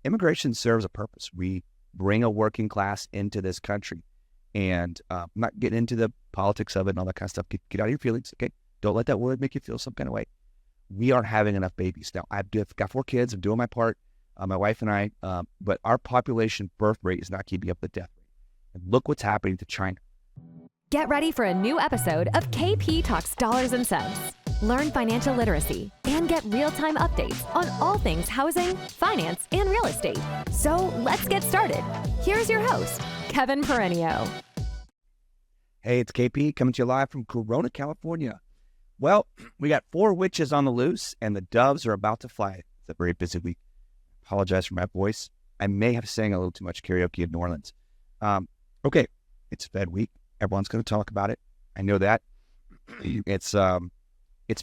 immigration serves a purpose. We bring a working class into this country. And I'm not getting into the politics of it and all that kind of stuff. Get out of your feelings, okay? Don't let that word make you feel some kind of way. We aren't having enough babies. Now, I've got 4 kids. I'm doing my part, my wife and I, but our population birth rate is not keeping up with the death rate. And look what's happening to China. Get ready for a new episode of KP Talks Dollars and Cents. Learn financial literacy and get real-time updates on all things housing, finance, and real estate. So let's get started. Here's your host, Kevin Perenio. Hey, it's KP coming to you live from Corona, California. Well, we got 4 witches on the loose, and the doves are about to fly. It's a very busy week. Apologize for my voice. I may have sang a little too much karaoke in New Orleans. Okay, it's Fed week. Everyone's going to talk about it. I know that. It's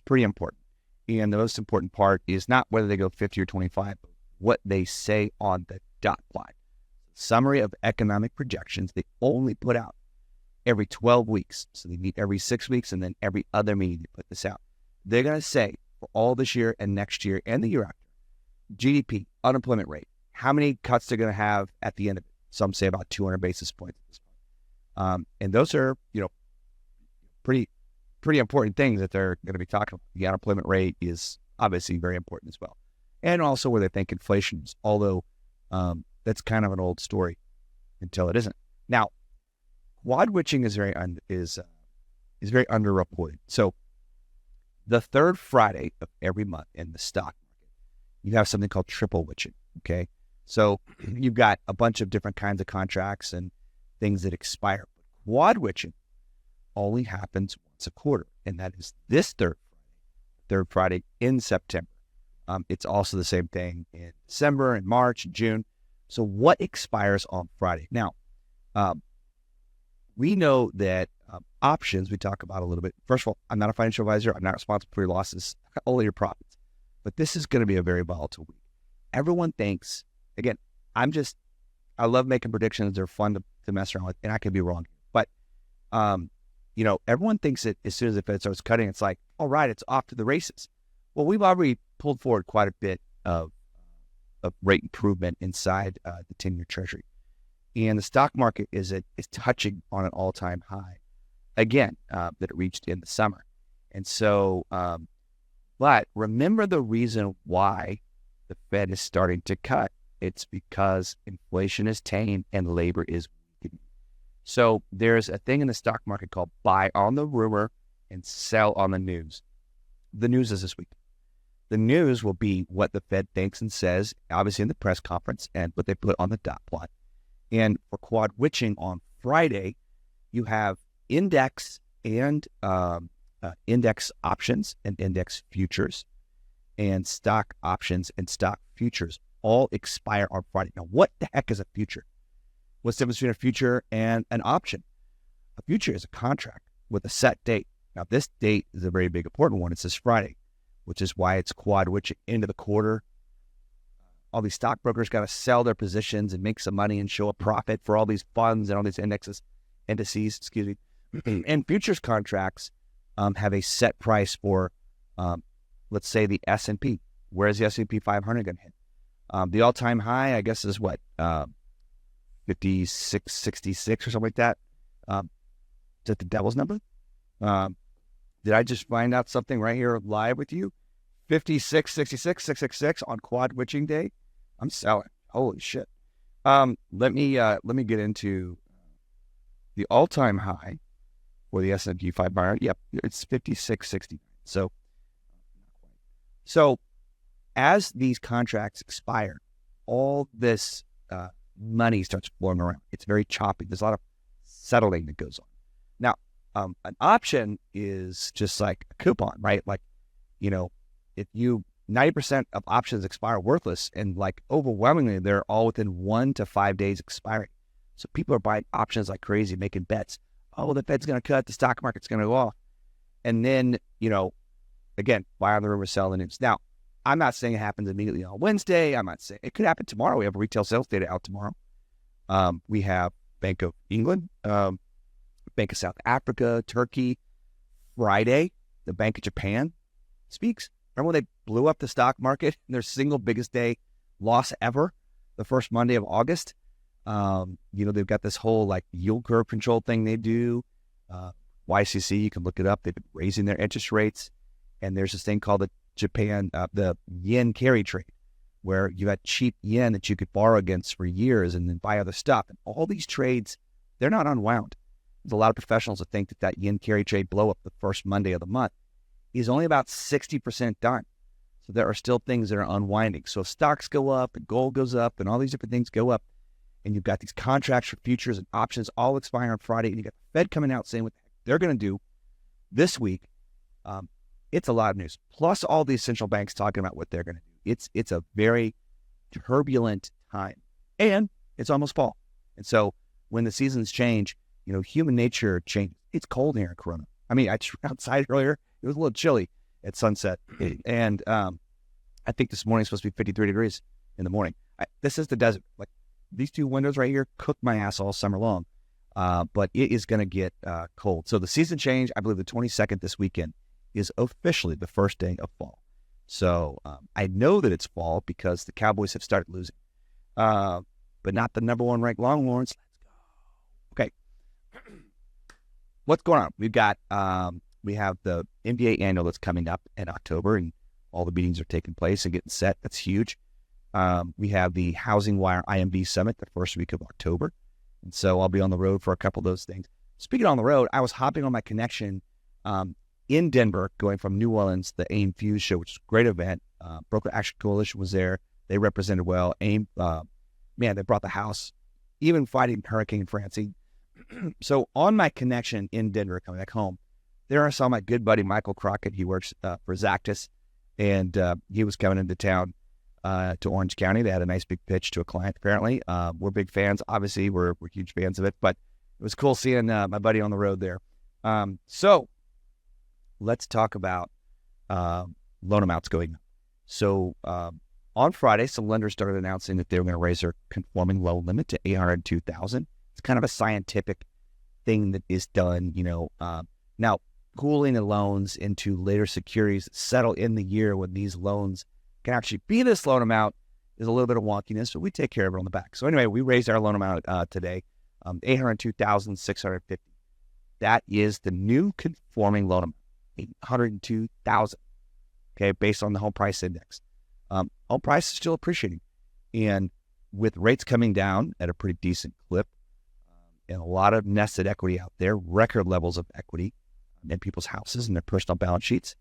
pretty important. And the most important part is not whether they go 50 or 25, but what they say on the dot plot. Summary of economic projections they only put out every 12 weeks. So they meet every 6 weeks, and then every other meeting they put this out. They're going to say for all this year and next year and the year after, GDP, unemployment rate, how many cuts they're going to have at the end of it. Some say about 200 basis points at this point. And those are, pretty important things that they're going to be talking about. The unemployment rate is obviously very important as well. And also where they think inflation is, although that's kind of an old story until it isn't. Now, quad witching is very underreported. So the third Friday of every month in the stock market, you have something called triple witching, okay? So you've got a bunch of different kinds of contracts and things that expire. But quad witching only happens once a quarter, and that is this third Friday in September. It's also the same thing in December and March and June. So what expires on Friday? Now, we know that options we talk about a little bit. First of all, I'm not a financial advisor. I'm not responsible for your losses, only your profits. But this is going to be a very volatile week. Everyone thinks, again, I love making predictions. They're fun to mess around with, and I could be wrong. But, everyone thinks that as soon as the Fed starts cutting, it's like, all right, it's off to the races. Well, we've already pulled forward quite a bit of rate improvement inside the 10-year Treasury. And the stock market is touching on an all-time high, again, that it reached in the summer. And so, but remember the reason why the Fed is starting to cut. It's because inflation is tame and labor is weakening. So there's a thing in the stock market called buy on the rumor and sell on the news. The news is this week. The news will be what the Fed thinks and says, obviously in the press conference, and what they put on the dot plot. And for quad witching on Friday, you have index and index options and index futures and stock options and stock futures all expire on Friday. Now, what the heck is a future? What's the difference between a future and an option? A future is a contract with a set date. Now, this date is a very big important one. It's this Friday, which is why it's quad witching into the quarter. All these stockbrokers got to sell their positions and make some money and show a profit for all these funds and all these indices, and futures contracts have a set price for, let's say, the S&P. Where's the S&P 500 going to hit? The all-time high, I guess, is what, 5666 or something like that. Is that the devil's number? Did I just find out something right here live with you? 5666, 666 on quad witching day. I'm selling. Holy shit. Let me get into the all-time high for the S&P 500. Yep, it's 5660. So as these contracts expire, all this money starts flowing around. It's very choppy. There's a lot of settling that goes on. Now, an option is just like a coupon, right? Like, if 90% of options expire worthless, and like overwhelmingly, they're all within 1 to 5 days expiring. So people are buying options like crazy, making bets. Oh, the Fed's going to cut, the stock market's going to go off. And then, again, buy on the rumor, sell the news. Now, I'm not saying it happens immediately on Wednesday. I'm not saying it could happen tomorrow. We have retail sales data out tomorrow. We have Bank of England, Bank of South Africa, Turkey. Friday, the Bank of Japan speaks. Remember when they blew up the stock market in their single biggest day loss ever? the first Monday of August. They've got this whole like yield curve control thing they do. YCC, you can look it up. They've been raising their interest rates. And there's this thing called the yen carry trade, where you had cheap yen that you could borrow against for years and then buy other stuff. And all these trades, they're not unwound. There's a lot of professionals that think that yen carry trade blow up the first Monday of the month is only about 60% done. So there are still things that are unwinding. So if stocks go up and gold goes up and all these different things go up, and you've got these contracts for futures and options all expire on Friday, and you got the Fed coming out saying what the heck they're going to do this week, it's a lot of news. Plus all these central banks talking about what they're going to do. It's a very turbulent time, and it's almost fall. And so when the seasons change, human nature changes. It's cold here in Corona. I mean, I just went outside earlier. It was a little chilly at sunset, and I think this morning is supposed to be 53 degrees in the morning. This is the desert. Like these two windows right here cook my ass all summer long, but it is going to get cold. So the season change, I believe the 22nd this weekend, is officially the first day of fall. So I know that it's fall because the Cowboys have started losing, but not the number one ranked Longhorns. Let's go. Okay. What's going on? We have the NBA annual that's coming up in October, and all the meetings are taking place and getting set. That's huge. We have the Housing Wire IMB Summit the first week of October. And so I'll be on the road for a couple of those things. Speaking on the road, I was hopping on my connection in Denver, going from New Orleans, the AIM Fuse show, which is a great event. Broker Action Coalition was there. They represented well. AIM, they brought the house, even fighting Hurricane Francie. So on my connection in Denver, coming back home, there I saw my good buddy Michael Crockett. He works for Zactus, and he was coming into town to Orange County. They had a nice big pitch to a client, apparently. We're big fans. Obviously, we're huge fans of it, but it was cool seeing my buddy on the road there. So let's talk about loan amounts going up. So on Friday, some lenders started announcing that they were going to raise their conforming loan limit to $802,000. It's kind of a scientific thing that is done, now pooling the loans into later securities that settle in the year when these loans can actually be this loan amount is a little bit of wonkiness, but we take care of it on the back. So anyway, we raised our loan amount today, $802,650. That is the new conforming loan amount, $802,000. Okay, based on the home price index. Home price is still appreciating, and with rates coming down at a pretty decent clip, and a lot of nested equity out there, record levels of equity in people's houses and their personal balance sheets,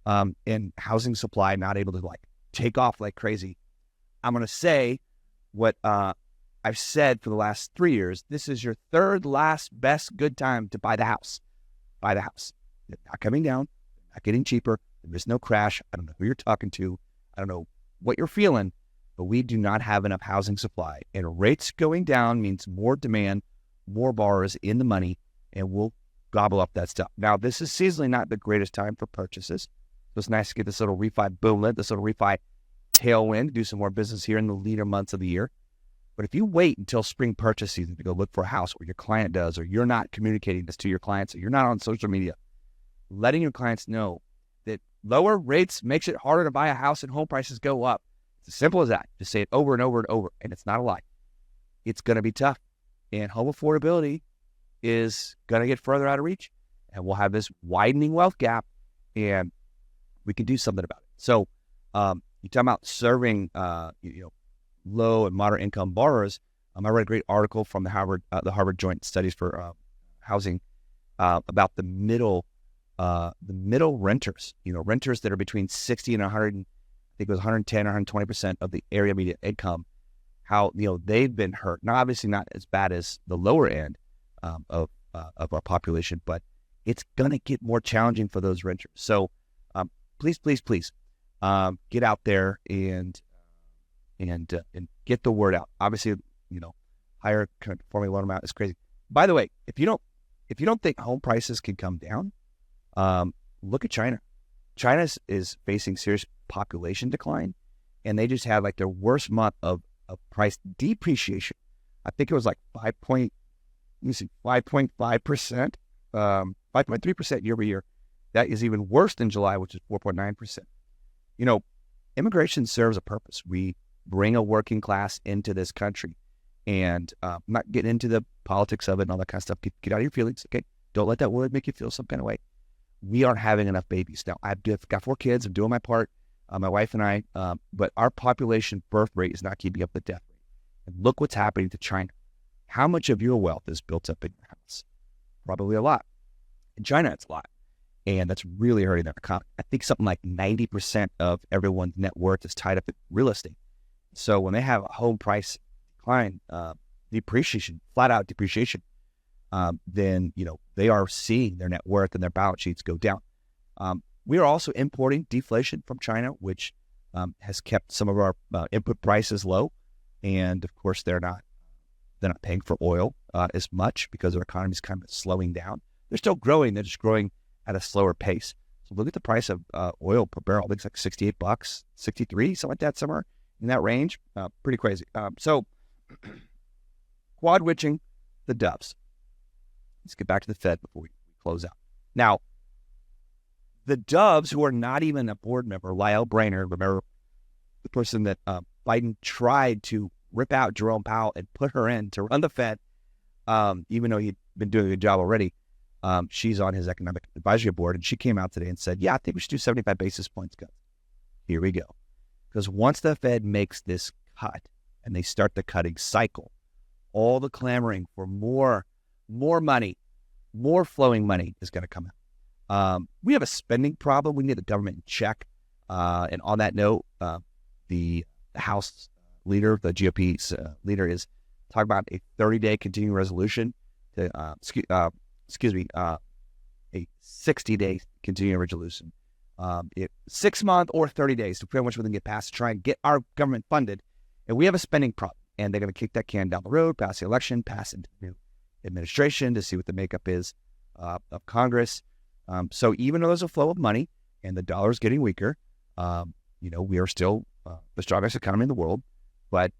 and housing supply not able to take off like crazy. I'm going to say what I've said for the last 3 years. This is your third last best good time to buy the house. Buy the house. They're not coming down. They're not getting cheaper. There is no crash. I don't know who you're talking to. I don't know what you're feeling, but we do not have enough housing supply. And rates going down means more demand, more borrowers in the money, and we'll gobble up that stuff. Now, this is seasonally not the greatest time for purchases. So it's nice to get this little refi boomlet, this little refi tailwind, do some more business here in the leaner months of the year. But if you wait until spring purchase season to go look for a house, or your client does, or you're not communicating this to your clients, or you're not on social media, letting your clients know that lower rates makes it harder to buy a house and home prices go up. It's as simple as that. Just say it over and over and over, and it's not a lie. It's going to be tough. And home affordability is going to get further out of reach, and we'll have this widening wealth gap, and we can do something about it. So you talk about serving low and moderate income borrowers. I read a great article from the Harvard Joint Studies for Housing about the middle renters. Renters that are between 60 and 100. I think it was 110 or 120% of the area median income. How they've been hurt. Now, obviously not as bad as the lower end of our population, but it's gonna get more challenging for those renters. So please, get out there and get the word out. Obviously, higher conforming loan amount is crazy. By the way, if you don't think home prices can come down, look at China. China is facing serious population decline, and they just had their worst month of price depreciation. I think it was 5.5%, 5.3% year over year. That is even worse than July, which is 4.9%. Immigration serves a purpose. We bring a working class into this country. And I'm not getting into the politics of it and all that kind of stuff. Get out of your feelings, okay? Don't let that word make you feel some kind of way. We aren't having enough babies. Now, I've got 4 kids. I'm doing my part, my wife and I, but our population birth rate is not keeping up with death rate. And look what's happening to China. How much of your wealth is built up in your house? Probably a lot. In China, it's a lot. And that's really hurting their economy. I think something like 90% of everyone's net worth is tied up in real estate. So when they have a home price decline, depreciation, flat out depreciation, then, they are seeing their net worth and their balance sheets go down. We are also importing deflation from China, which has kept some of our input prices low. And of course, they're not paying for oil as much because their economy is kind of slowing down. They're still growing. They're just growing at a slower pace. So look at the price of oil per barrel. I think it's like $68, 63, something like that, somewhere in that range. Pretty crazy. So quad witching the doves. Let's get back to the Fed before we close out. Now, the doves who are not even a board member, Lyle Brainerd, remember the person that Biden tried to rip out Jerome Powell and put her in to run the Fed, even though he'd been doing a good job already. She's on his economic advisory board, and she came out today and said, yeah, I think we should do 75 basis points cut. Here we go. Because once the Fed makes this cut and they start the cutting cycle, all the clamoring for more money, more flowing money is going to come out. We have a spending problem. We need the government in check. And on that note, the House leader, the GOP's leader, is talking about a 30-day continuing resolution to, a 60-day continuing resolution. 6 month or 30 days, depending on which one they get passed, to try and get our government funded. And we have a spending problem. And they're going to kick that can down the road, pass the election, pass into the new administration to see what the makeup is of Congress. So even though there's a flow of money and the dollar is getting weaker, we are still the strongest economy in the world. But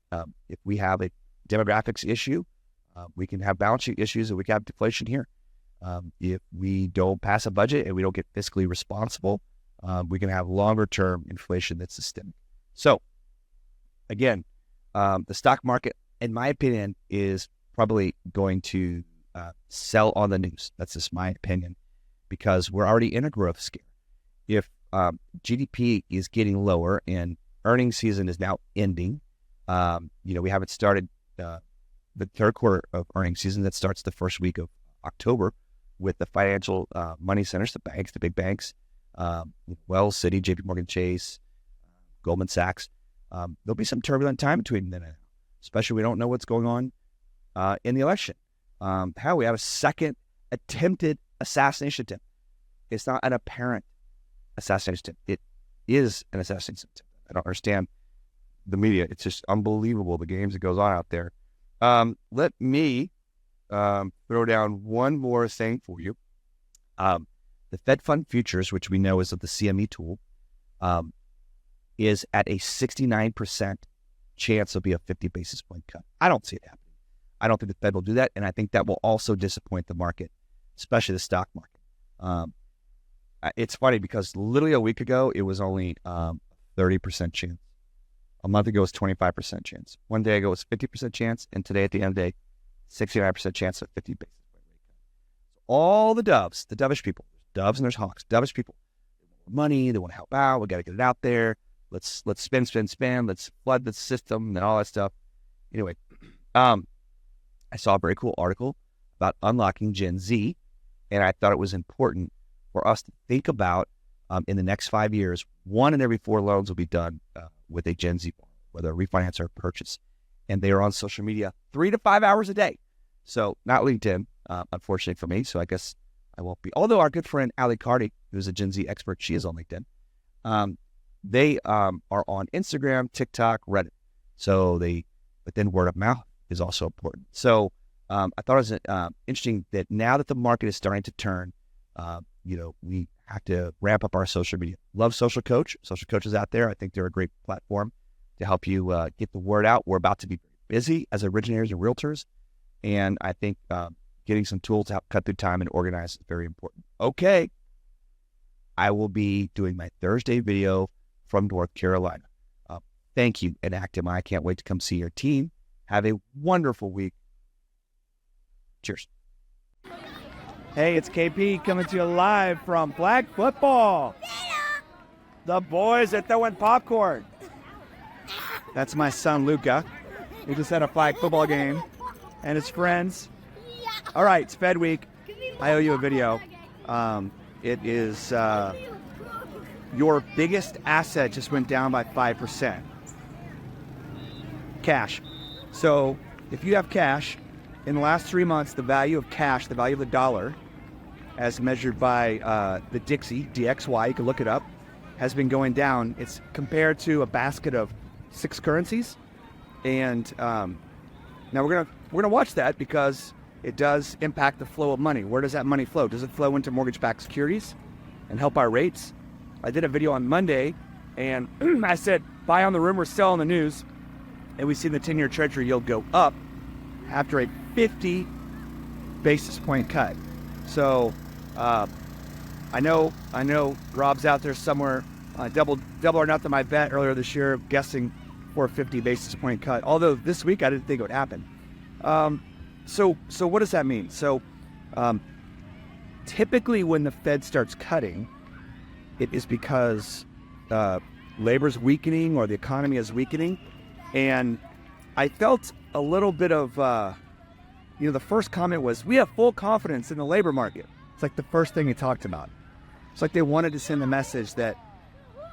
if we have a demographics issue, we can have balance sheet issues, and we can have deflation here. If we don't pass a budget and we don't get fiscally responsible, we can have longer-term inflation that's systemic. So, again, the stock market, in my opinion, is probably going to sell on the news. That's just my opinion, because we're already in a growth scare. If GDP is getting lower and earnings season is now ending, we haven't started the third quarter of earnings season. That starts the first week of October with the financial money centers, the banks, the big banks, Wells, Citi, JP Morgan Chase, Goldman Sachs. There'll be some turbulent time between then and now, especially we don't know what's going on in the election. How we have a second attempted assassination attempt. It's not an apparent assassination attempt. It is an assassination attempt. I don't understand the media. It's just unbelievable, the games that goes on out there. Let me throw down one more thing for you. The Fed Fund Futures, which we know is of the CME tool, is at a 69% chance of be a 50 basis point cut. I don't see it happening. I don't think the Fed will do that, and I think that will also disappoint the market, especially the stock market. It's funny because literally a week ago, it was only 30% chance. A month ago, it was 25% chance. One day ago, it was 50% chance, and today at the end of the day, 69% chance of 50 basis point rate cut. So all the doves, the dovish people, there's doves and there's hawks, dovish people, they want money, they want to help out, we got to get it out there. Let's spend, let's flood the system and all that stuff. Anyway, I saw a very cool article about unlocking Gen Z, and I thought it was important for us to think about in the next 5 years, 1 in every 4 loans will be done with a Gen Z, whether a refinance or a purchase. And they are on social media 3 to 5 hours a day. So not LinkedIn, unfortunately for me. So I guess I won't be. Although our good friend Ali Cardi, who's a Gen Z expert, she is on LinkedIn. They are on Instagram, TikTok, Reddit. But then word of mouth is also important. So I thought it was interesting that now that the market is starting to turn, we have to ramp up our social media. Love Social Coach. Social coaches out there, I think they're a great platform to help you get the word out. We're about to be busy as originators and realtors, and I think getting some tools to help cut through time and organize is very important. Okay, I will be doing my Thursday video from North Carolina. Thank you, Enactum. I can't wait to come see your team. Have a wonderful week. Cheers. Hey, it's KP coming to you live from flag football. The boys are throwing popcorn. That's my son, Luca. He just had a flag football game, and his friends. All right, it's Fed Week. I owe you a video. It is your biggest asset just went down by 5%. Cash. So if you have cash, in the last 3 months, the value of cash, the value of the dollar, as measured by the Dixie, DXY, you can look it up, has been going down. It's compared to a basket of 6 currencies. And now we're gonna watch that because it does impact the flow of money. Where does that money flow? Does it flow into mortgage-backed securities and help our rates? I did a video on Monday, and I said, buy on the rumor, sell on the news. And we see the 10-year Treasury yield go up after a 50 basis point cut. So I know Rob's out there somewhere. Double or nothing my bet earlier this year, guessing for a 50 basis point cut. Although this week I didn't think it would happen. So what does that mean? So typically when the Fed starts cutting, it is because labor's weakening or the economy is weakening. And I felt a little bit of, the first comment was, we have full confidence in the labor market. It's like the first thing he talked about. It's like they wanted to send the message that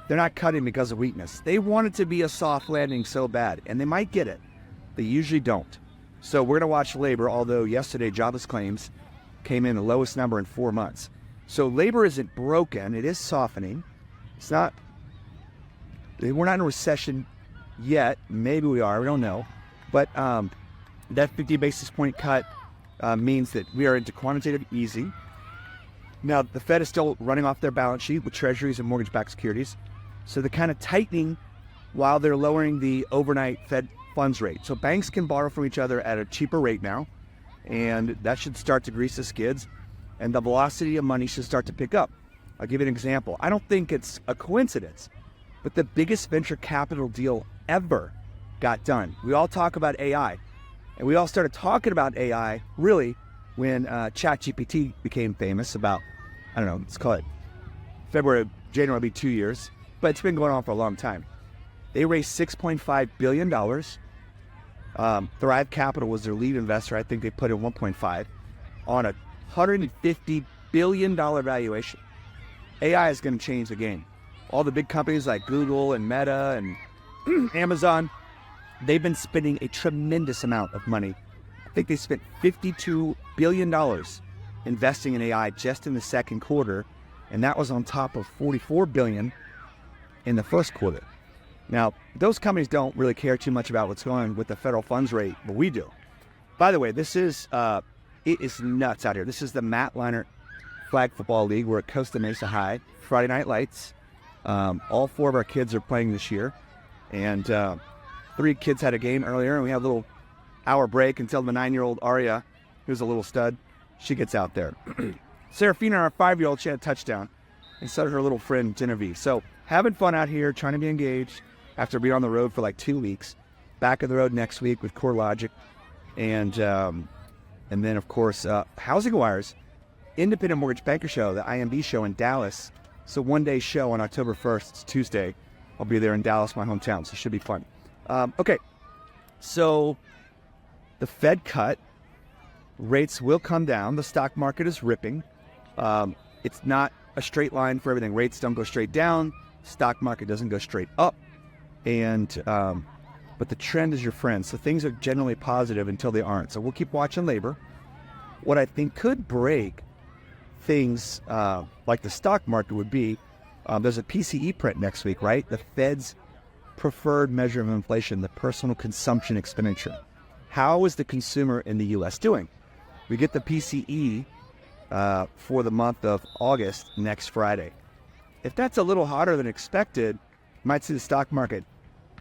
they're not cutting because of weakness. They want it to be a soft landing so bad, and they might get it. They usually don't. So we're going to watch labor, although yesterday jobless claims came in the lowest number in 4 months. So labor isn't broken. It is softening. It's not, we're not in a recession yet. Maybe we are. We don't know. But that 50 basis point cut means that we are into quantitative easing. Now, the Fed is still running off their balance sheet with treasuries and mortgage-backed securities. So they're kind of tightening while they're lowering the overnight Fed funds rate. So banks can borrow from each other at a cheaper rate now, and that should start to grease the skids, and the velocity of money should start to pick up. I'll give you an example. I don't think it's a coincidence, but the biggest venture capital deal ever got done. We all talk about AI, and we all started talking about AI really when ChatGPT became famous about, I don't know, let's call it January will be 2 years, but it's been going on for a long time. They raised $6.5 billion. Thrive Capital was their lead investor. I think they put in 1.5 on a $150 billion valuation. AI is going to change the game. All the big companies like Google and Meta and Amazon, they've been spending a tremendous amount of money. I think they spent $52 billion investing in AI just in the second quarter, and that was on top of $44 billion in the first quarter. Now, those companies don't really care too much about what's going on with the federal funds rate, but we do. By the way, this is it is nuts out here. This is the Matt Leinart Flag Football League. We're at Costa Mesa High, Friday Night Lights. All 4 of our kids are playing this year, and 3 kids had a game earlier, and we have a little hour break until the 9-year-old Aria, who's a little stud, she gets out there. Serafina, our 5-year-old, she had a touchdown, and so did her little friend Genevieve. So having fun out here, trying to be engaged after being on the road for like 2 weeks. Back on the road next week with CoreLogic, and then of course Housing Wire's Independent Mortgage Banker Show, the IMB show in Dallas. It's a 1-day show on October 1st. It's Tuesday. I'll be there in Dallas, my hometown, so it should be fun. Okay, so the Fed cut. Rates will come down. The stock market is ripping. It's not a straight line for everything. Rates don't go straight down. Stock market doesn't go straight up. And but the trend is your friend. So things are generally positive until they aren't. So we'll keep watching labor. What I think could break things like the stock market would be, there's a PCE print next week, right? The Fed's preferred measure of inflation, the personal consumption expenditure. How is the consumer in the U.S. doing? We get the PCE for the month of August next Friday. If that's a little hotter than expected, you might see the stock market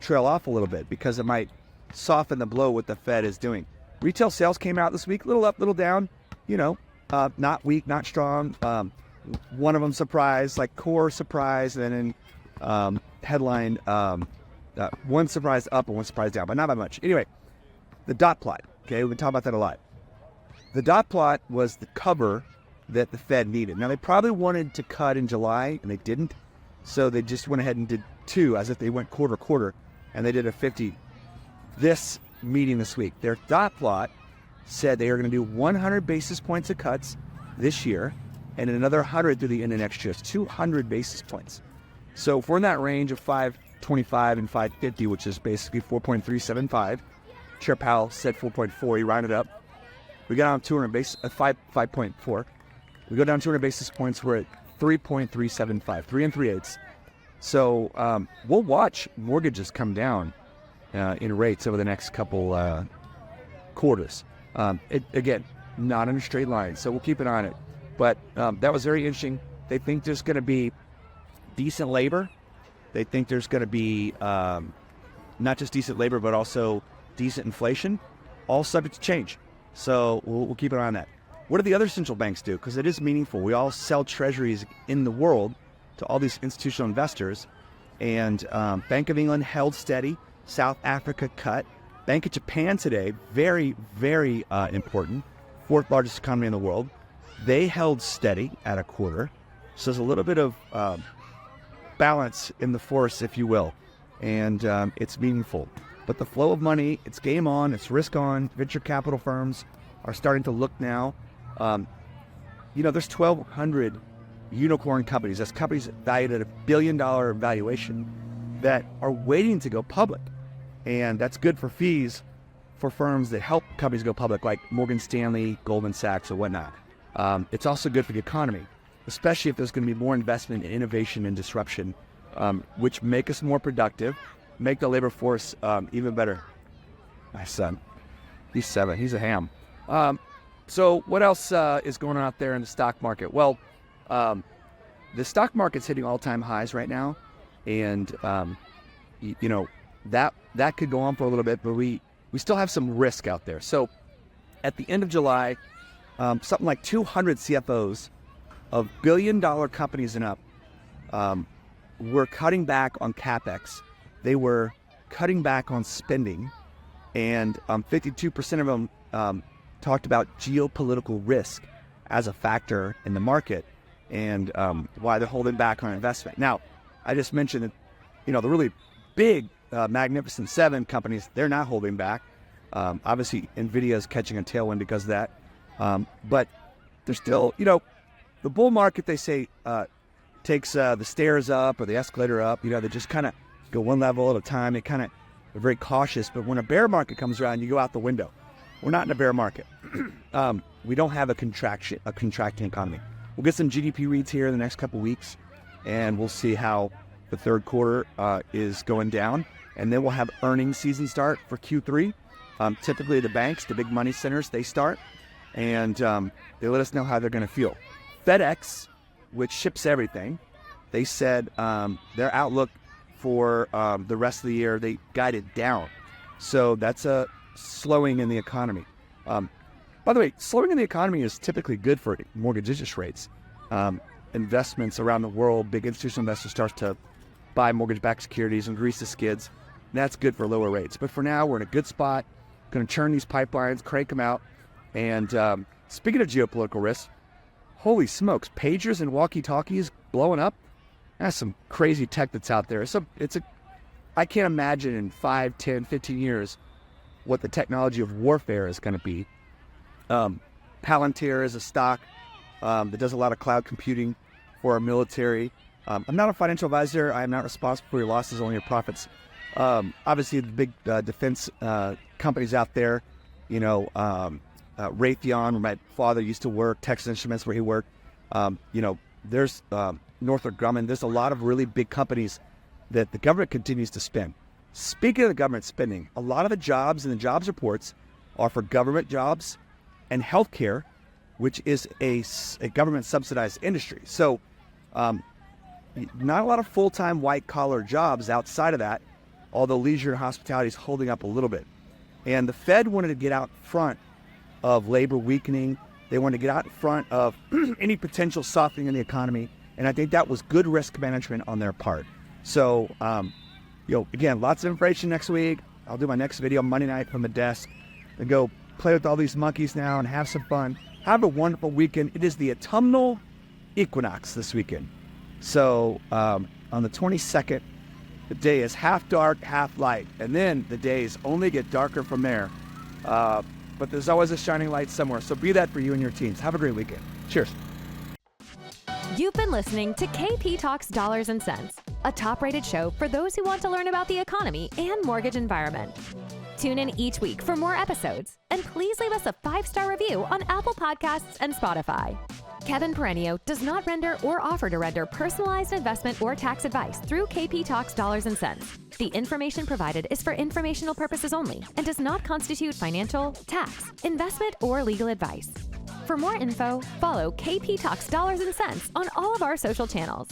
trail off a little bit because it might soften the blow what the Fed is doing. Retail sales came out this week, little up, little down, not weak, not strong. One of them surprised, like core surprise, and then headline one surprise up and one surprise down, but not by much. Anyway, the dot plot. Okay, we've been talking about that a lot. The dot plot was the cover that the Fed needed. Now, they probably wanted to cut in July, and they didn't. So they just went ahead and did 2, as if they went quarter, and they did a 50 this meeting this week. Their dot plot said they are going to do 100 basis points of cuts this year and another 100 through the end of next year. It's 200 basis points. So if we're in that range of 525 and 550, which is basically 4.375, Chair Powell said 4.4. He rounded up. We got on 5.4. We go down 200 basis points. We're at 3.375, 3 3/8. So we'll watch mortgages come down in rates over the next couple quarters. Again, not in a straight line, so we'll keep an eye on it. But that was very interesting. They think there's going to be decent labor. They think there's going to be not just decent labor, but also decent inflation, all subject to change. So we'll keep an eye on that. What do the other central banks do? Because it is meaningful. We all sell treasuries in the world to all these institutional investors. And Bank of England held steady. South Africa cut. Bank of Japan today, very, very important. 4th largest economy in the world. They held steady at a quarter. So there's a little bit of balance in the force, if you will. And it's meaningful. But the flow of money, it's game on, it's risk on. Venture capital firms are starting to look now. There's 1,200 unicorn companies. That's companies valued at $1 billion valuation that are waiting to go public. And that's good for fees for firms that help companies go public, like Morgan Stanley, Goldman Sachs, or whatnot. It's also good for the economy, especially if there's going to be more investment in innovation and disruption, which make us more productive, make the labor force even better. My son, he's 7. He's a ham. So what else is going on out there in the stock market? Well, the stock market's hitting all-time highs right now, and that could go on for a little bit, but we still have some risk out there. So at the end of July, something like 200 CFOs of billion-dollar companies and up were cutting back on CapEx. They were cutting back on spending, and 52% of them talked about geopolitical risk as a factor in the market and why they're holding back on investment. Now, I just mentioned that, the really big Magnificent 7 companies, they're not holding back. Obviously, NVIDIA is catching a tailwind because of that. But there's still, the bull market, they say, takes the stairs up or the escalator up. They just kind of go one level at a time. They kind of are very cautious. But when a bear market comes around, you go out the window. We're not in a bear market. We don't have a contracting economy. We'll get some GDP reads here in the next couple weeks, and we'll see how the third quarter is going down. And then we'll have earnings season start for Q3. Typically, the banks, the big money centers, they start, and they let us know how they're going to feel. FedEx, which ships everything, they said their outlook for the rest of the year, they guided down. So that's a slowing in the economy. By the way, slowing in the economy is typically good for mortgage interest rates. Investments around the world, big institutional investors start to buy mortgage-backed securities and grease the skids. That's good for lower rates. But for now, we're in a good spot. Going to churn these pipelines, crank them out. And speaking of geopolitical risks, holy smokes, pagers and walkie-talkies blowing up. That's some crazy tech that's out there. I can't imagine in 5, 10, 15 years what the technology of warfare is going to be. Palantir is a stock that does a lot of cloud computing for our military. I'm not a financial advisor. I am not responsible for your losses, only your profits. Obviously, the big defense companies out there, Raytheon, where my father used to work, Texas Instruments, where he worked. There's Northrop Grumman. There's a lot of really big companies that the government continues to spend. Speaking of the government spending, a lot of the jobs in the jobs reports are for government jobs and healthcare, which is a government subsidized industry. So not a lot of full-time white-collar jobs outside of that, although leisure and hospitality is holding up a little bit. And the Fed wanted to get out front of labor weakening. They wanted to get out in front of any potential softening in the economy. And I think that was good risk management on their part. So, Again, lots of information next week. I'll do my next video Monday night from the desk and go play with all these monkeys now and have some fun. Have a wonderful weekend. It is the autumnal equinox this weekend. So on the 22nd, the day is half dark, half light. And then the days only get darker from there. But there's always a shining light somewhere. So be that for you and your teams. Have a great weekend. Cheers. You've been listening to KP Talks Dollars and Cents, a top-rated show for those who want to learn about the economy and mortgage environment. Tune in each week for more episodes, and please leave us a 5-star review on Apple Podcasts and Spotify. Kevin Perenio does not render or offer to render personalized investment or tax advice through KP Talks Dollars and Cents. The information provided is for informational purposes only and does not constitute financial, tax, investment, or legal advice. For more info, follow KP Talks Dollars and Cents on all of our social channels.